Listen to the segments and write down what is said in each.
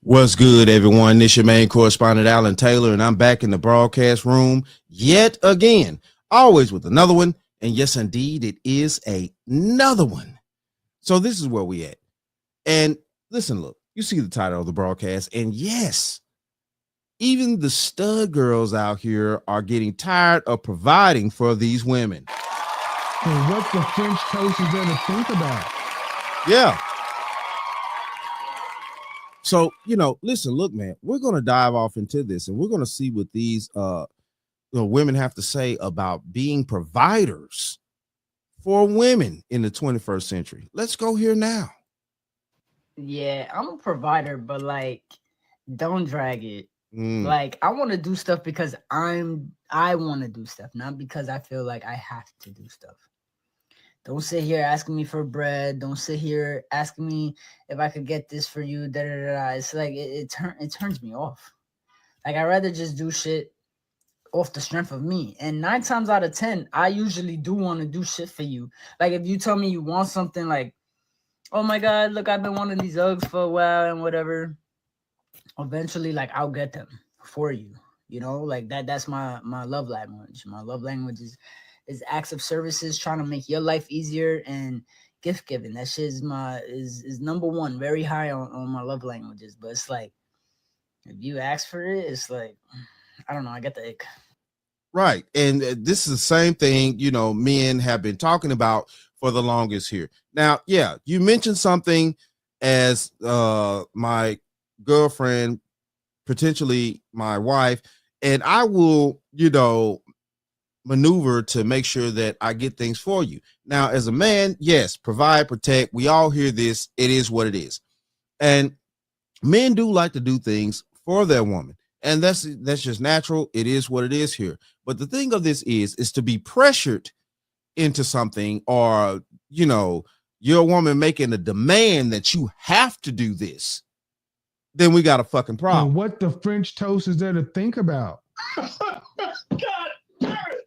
What's good, everyone? This your main correspondent, Alan Taylor, and I'm back in the broadcast room yet again, always with another one. And yes, indeed, it is another one. So this is where we at. And listen, look, you see the title of the broadcast, and yes, even the stud girls out here are getting tired of providing for these women. And what the French toast is there to think about? Yeah. So, listen, look, man, we're going to dive off into this and we're going to see what these women have to say about being providers for women in the 21st century. Let's go here now. Yeah, I'm a provider, but don't drag it. Mm. I want to do stuff because I want to do stuff, not because I feel like I have to do stuff. Don't sit here asking me for bread. Don't sit here asking me if I could get this for you. Da da da. It's like it turns me off. Like I'd rather just do shit off the strength of me. And 9 times out of 10, I usually do want to do shit for you. Like if you tell me you want something, like, oh my God, look, I've been wanting these Uggs for a while and whatever. Eventually, like I'll get them for you. You know, like that's my love language. My love language is acts of services, trying to make your life easier, and gift giving. That shit is number one, very high on my love languages. But it's like if you ask for it, it's like I don't know, I get the ick. Right. And this is the same thing, men have been talking about for the longest here. Now, yeah, you mentioned something as my girlfriend, potentially my wife, and I will, maneuver to make sure that I get things for you. Now, as a man, yes, provide, protect. We all hear this. It is what it is. And men do like to do things for their woman. And that's just natural. It is what it is here. But the thing of this is to be pressured into something, or, your woman making a demand that you have to do this, then we got a fucking problem. And what the French toast is there to think about? God damn it.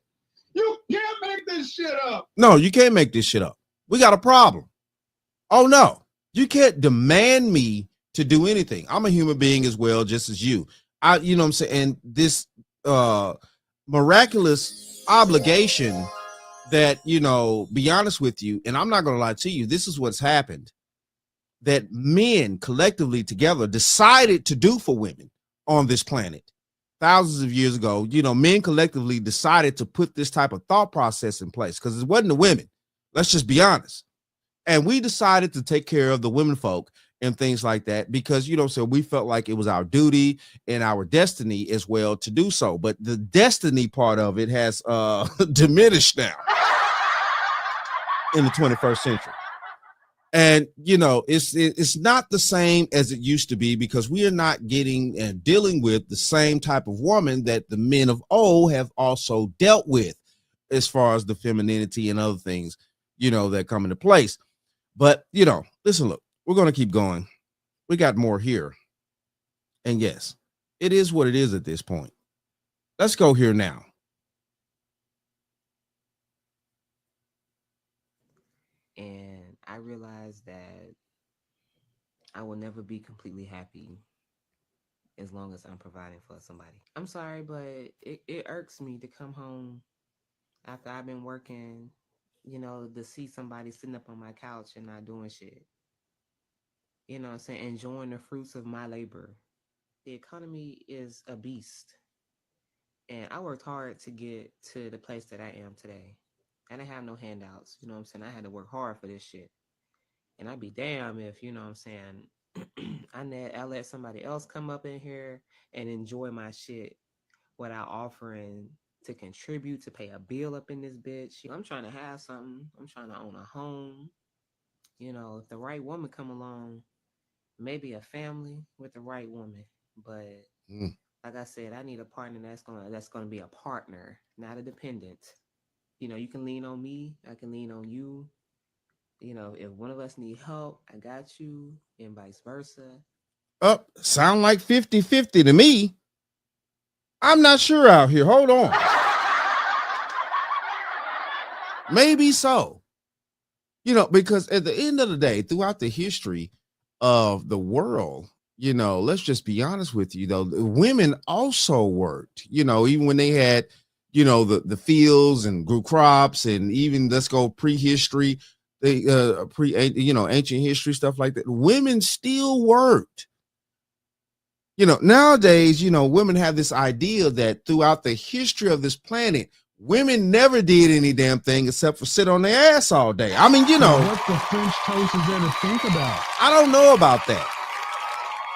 You can't make this shit up. No, you can't make this shit up. We got a problem. Oh, no, you can't demand me to do anything. I'm a human being as well, just as you. You know what I'm saying? And this miraculous obligation that, be honest with you, and I'm not going to lie to you, this is what's happened, that men collectively together decided to do for women on this planet. Thousands of years ago, men collectively decided to put this type of thought process in place because it wasn't the women. Let's just be honest. And we decided to take care of the women folk and things like that because, so we felt like it was our duty and our destiny as well to do so. But the destiny part of it has diminished now in the 21st century. And, it's not the same as it used to be because we are not getting and dealing with the same type of woman that the men of old have also dealt with as far as the femininity and other things, that come into place. But, listen, look, we're going to keep going. We got more here. And yes, it is what it is at this point. Let's go here now. And I realized that I will never be completely happy as long as I'm providing for somebody. I'm sorry, but it irks me to come home after I've been working, to see somebody sitting up on my couch and not doing shit. You know what I'm saying? Enjoying the fruits of my labor. The economy is a beast. And I worked hard to get to the place that I am today. I didn't have no handouts. You know what I'm saying? I had to work hard for this shit. And I'd be damn if, you know what I'm saying, I let somebody else come up in here and enjoy my shit without offering to contribute, to pay a bill up in this bitch. I'm trying to have something. I'm trying to own a home. If the right woman come along, maybe a family with the right woman. But like I said, I need a partner that's gonna be a partner, not a dependent. You can lean on me, I can lean on you. If one of us need help, I got you, and vice versa. Sound like 50-50 to me. I'm not sure out here. Hold on. Maybe so. Because at the end of the day, throughout the history of the world, you know, let's just be honest with you though. The women also worked, you know, even when they had, you know, the fields and grew crops, and even let's go prehistory, you know, ancient history, stuff like that. Women still worked. You know, nowadays, you know, women have this idea that throughout the history of this planet, women never did any damn thing except for sit on their ass all day. I mean, you know, What the French toast is there to think about? I don't know about that.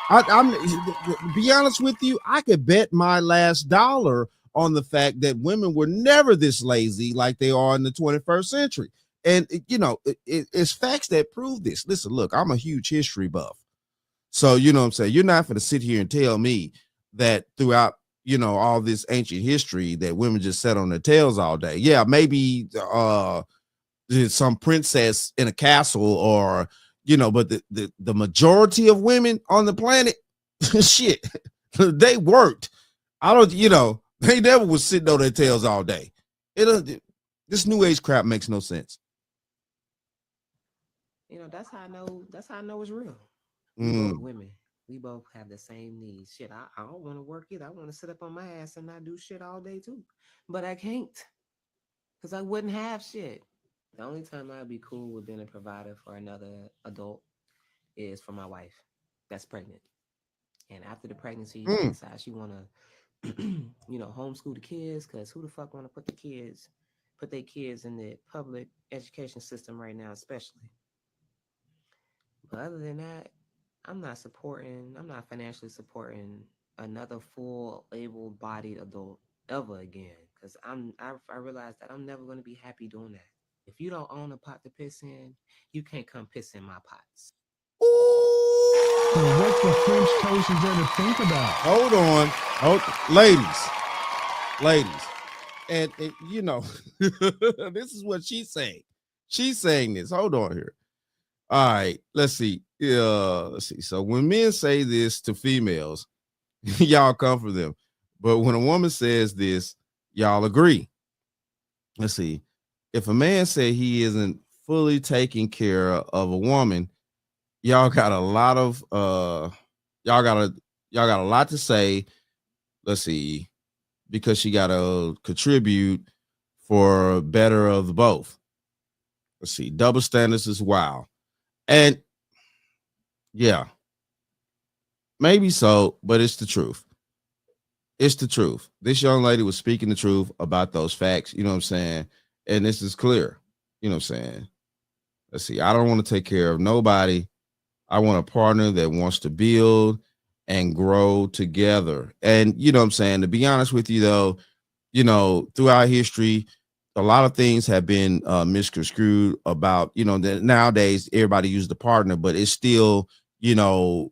I'm to be honest with you, I could bet my last dollar on the fact that women were never this lazy like they are in the 21st century. And you know, it's facts that prove this. Listen, look, I'm a huge history buff. So, you know what I'm saying? You're not going to sit here and tell me that throughout, you know, all this ancient history that women just sat on their tails all day. Yeah, maybe there's some princess in a castle, or, you know, but the majority of women on the planet, shit, they worked. I don't, you know, they never was sitting on their tails all day. This new age crap makes no sense. You know, that's how I know. That's how I know it's real. Mm. Women, we both have the same needs. Shit, I don't want to work either. I want to sit up on my ass and not do shit all day too. But I can't, because I wouldn't have shit. The only time I'd be cool with being a provider for another adult is for my wife that's pregnant. And after the pregnancy, she decides she want to, you know, homeschool the kids, because who the fuck want to put their kids in the public education system right now, especially. But other than that, I'm not financially supporting another full able-bodied adult ever again, because I realized that I'm never going to be happy doing that. If you don't own a pot to piss in, you can't come piss in my pots. What the French toast is there to think about? Hold on, ladies, and you know, this is what she's saying. She's saying this. Hold on here. All right, let's see. Let's see. So when men say this to females, y'all come for them. But when a woman says this, y'all agree. Let's see. If a man say he isn't fully taking care of a woman, y'all got a lot of y'all got a lot to say. Let's see, because she got to contribute for better of the both. Let's see. Double standards is wild. And yeah, maybe so, but it's the truth. It's the truth. This young lady was speaking the truth about those facts. You know what I'm saying? And this is clear. You know what I'm saying? Let's see. I don't want to take care of nobody. I want a partner that wants to build and grow together. And you know what I'm saying? To be honest with you, though, you know, throughout history, a lot of things have been misconstrued about, you know, that nowadays everybody uses the partner, but it's still, you know,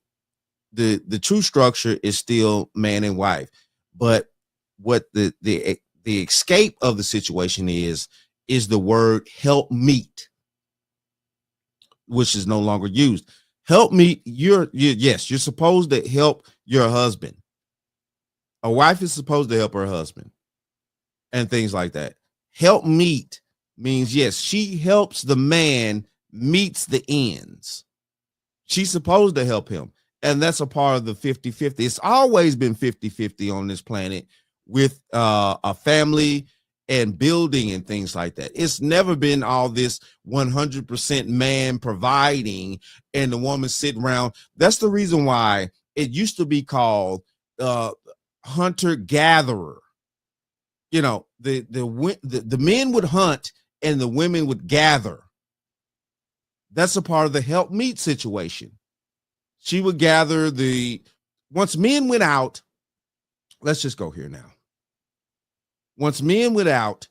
the true structure is still man and wife. But what the escape of the situation is the word help meet, which is no longer used. Help meet, yes, you're supposed to help your husband. A wife is supposed to help her husband and things like that. Help meet means, yes, she helps the man, meets the ends. She's supposed to help him. And that's a part of the 50-50. It's always been 50-50 on this planet with a family and building and things like that. It's never been all this 100% man providing and the woman sitting around. That's the reason why it used to be called hunter-gatherer. You know, the men would hunt and the women would gather. That's a part of the help meet situation. She would gather once men went out, let's just go here now. Once men went out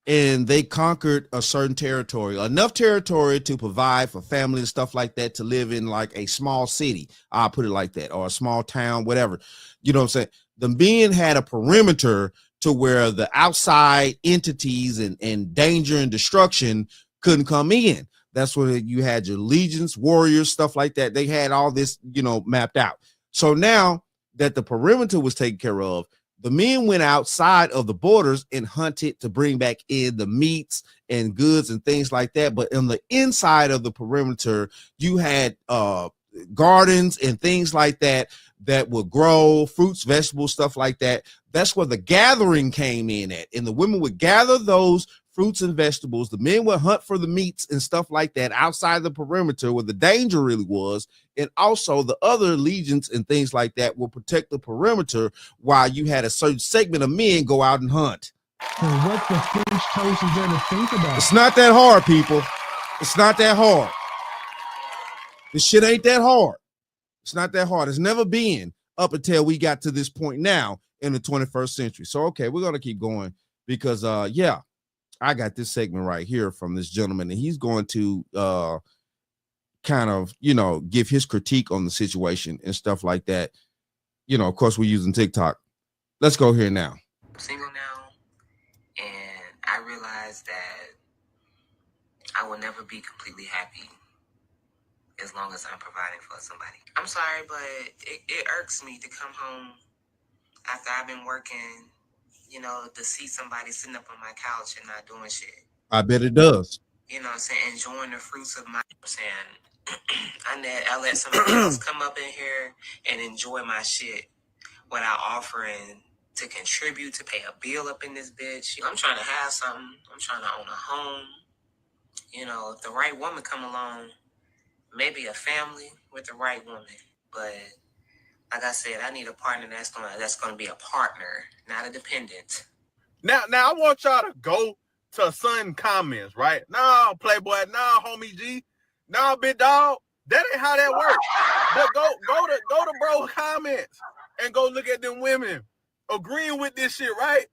and they conquered a certain territory, enough territory to provide for family and stuff like that, to live in like a small city, I'll put it like that, or a small town, whatever. You know what I'm saying? The men had a perimeter to where the outside entities and danger and destruction couldn't come in. That's where you had your legions, warriors, stuff like that. They had all this, you know, mapped out. So now that the perimeter was taken care of, the men went outside of the borders and hunted to bring back in the meats and goods and things like that. But on the inside of the perimeter, you had gardens and things like that that would grow fruits, vegetables, stuff like that. That's where the gathering came in at. And the women would gather those fruits and vegetables. The men would hunt for the meats and stuff like that outside the perimeter where the danger really was. And also the other legions and things like that will protect the perimeter while you had a certain segment of men go out and hunt. So what the French toast is there to think about? It's not that hard, people. It's not that hard. This shit ain't that hard. It's not that hard. It's never been up until we got to this point now in the 21st century. So, okay, we're going to keep going because, yeah, I got this segment right here from this gentleman, and he's going to kind of, you know, give his critique on the situation and stuff like that. You know, of course, we're using TikTok. Let's go here now. I'm single now, and I realized that I will never be completely happy as long as I'm providing for somebody. I'm sorry, but it irks me to come home after I've been working, you know, to see somebody sitting up on my couch and not doing shit. I bet it does. You know what I'm saying? Enjoying the fruits of my, I let somebody else come up in here and enjoy my shit without offering to contribute, to pay a bill up in this bitch. I'm trying to have something. I'm trying to own a home. You know, if the right woman come along, maybe a family with the right woman. But like I said, I need a partner that's gonna be a partner, not a dependent. Now I want y'all to go to Sun comments, right? No, Playboy, no, homie G, no, big dog. That ain't how that works. But go to bro comments and go look at them women agreeing with this shit, right?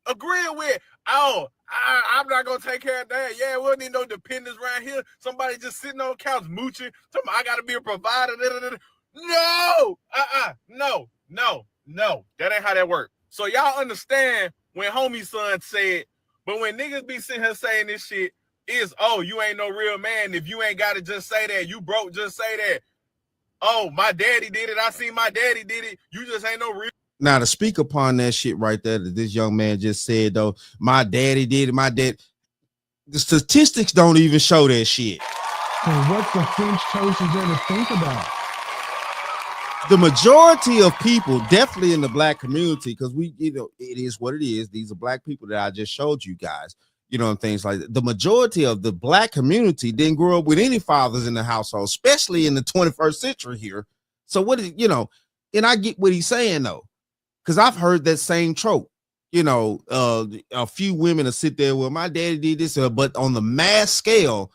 Agreeing with, oh, I'm not gonna take care of that. Yeah, we don't need no dependents around here. Somebody just sitting on the couch mooching. I gotta be a provider. No, no. That ain't how that works. So y'all understand when homie son said, but when niggas be sitting here saying this shit is, oh, you ain't no real man. If you ain't gotta just say that, you broke, just say that. Oh, my daddy did it. I seen my daddy did it. You just ain't no real. Now, to speak upon that shit right there that this young man just said, though, my daddy did it, my dad. The statistics don't even show that shit. So what the French toast is there to think about? The majority of people, definitely in the black community, because we, you know, it is what it is. These are black people that I just showed you guys, you know, and things like that. The majority of the black community didn't grow up with any fathers in the household, especially in the 21st century here. So what is, you know, and I get what he's saying, though. Because I've heard that same trope, you know, a few women will sit there, well, my daddy did this, but on the mass scale,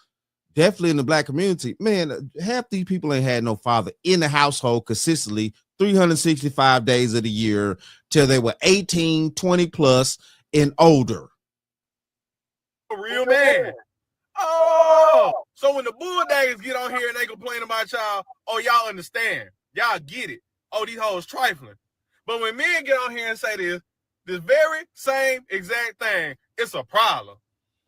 definitely in the black community, man, half these people ain't had no father in the household consistently 365 days of the year till they were 18, 20 plus and older. A real man. Oh, so when the bulldaggers get on here and they complain about y'all, oh, y'all understand. Y'all get it. Oh, these hoes trifling. But when men get on here and say this very same exact thing, it's a problem.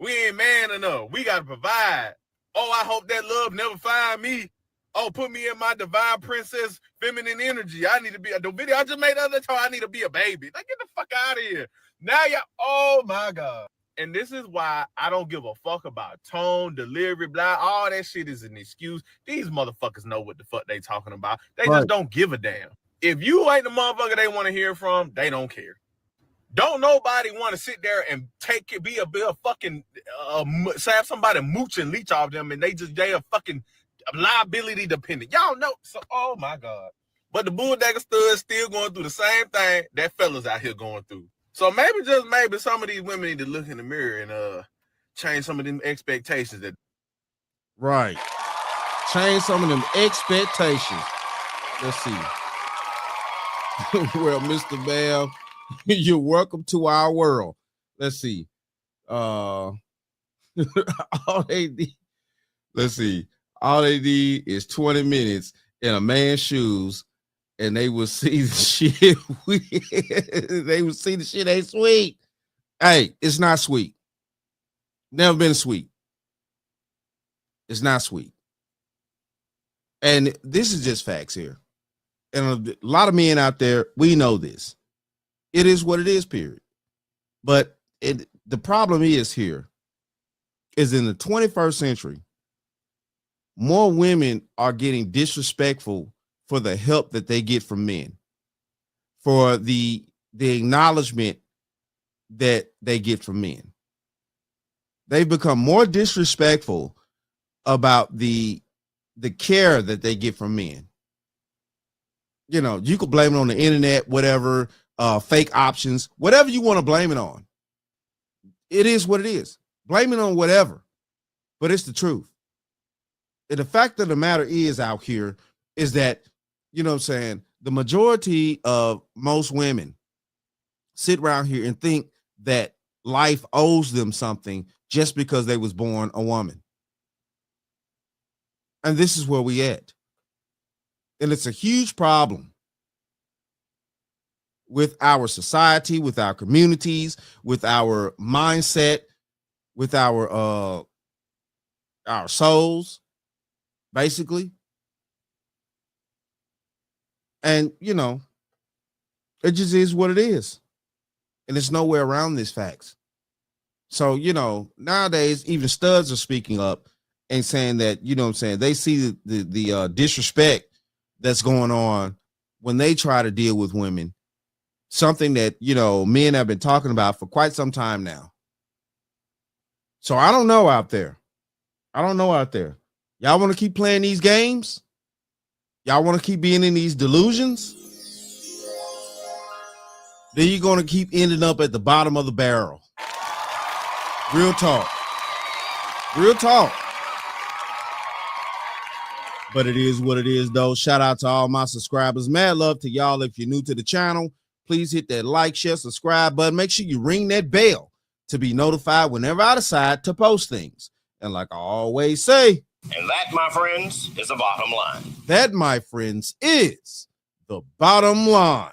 We ain't man enough. We got to provide. Oh, I hope that love never find me. Oh, put me in my divine princess feminine energy. I need to be the video I just made the other time. I need to be a baby. Like, get the fuck out of here. Now y'all, oh my God. And this is why I don't give a fuck about tone, delivery, blah. All that shit is an excuse. These motherfuckers know what the fuck they talking about. They just don't give a damn. If you ain't the motherfucker they want to hear from, they don't care. Don't nobody want to sit there and be a fucking have somebody mooch and leech off them, and they are fucking liability dependent. Y'all know. So, oh my God. But the bulldagger stud still going through the same thing that fellas out here going through. So maybe some of these women need to look in the mirror and change some of them expectations. That Right. Change some of them expectations. Let's see. Well, Mr. Bell, you're welcome to our world. Let's see. All they need is 20 minutes in a man's shoes, and they will see the shit. They will see the shit ain't sweet. Hey, it's not sweet. Never been sweet. It's not sweet. And this is just facts here. And a lot of men out there, we know this. It is what it is, period. But the problem is here is in the 21st century, more women are getting disrespectful for the help that they get from men, for the acknowledgement that they get from men. They've become more disrespectful about the care that they get from men. You know, you could blame it on the internet, whatever, fake options, whatever you want to blame it on. It is what it is. Blame it on whatever, but it's the truth. And the fact of the matter is out here is that, you know what I'm saying, the majority of most women sit around here and think that life owes them something just because they was born a woman. And this is where we at. And it's a huge problem with our society, with our communities, with our mindset, with our souls, basically. And, you know, it just is what it is. And there's no way around these facts. So, you know, nowadays, even studs are speaking up and saying that, you know what I'm saying, they see the disrespect that's going on when they try to deal with women, something that, you know, men have been talking about for quite some time now. So I don't know out there. Y'all want to keep playing these games? Y'all want to keep being in these delusions? Then you're going to keep ending up at the bottom of the barrel. Real talk. Real talk. But it is what it is, though. Shout out to all my subscribers. Mad love to y'all. If you're new to the channel, please hit that like, share, subscribe button. Make sure you ring that bell to be notified whenever I decide to post things. And like I always say, and that, my friends, is the bottom line. That, my friends, is the bottom line.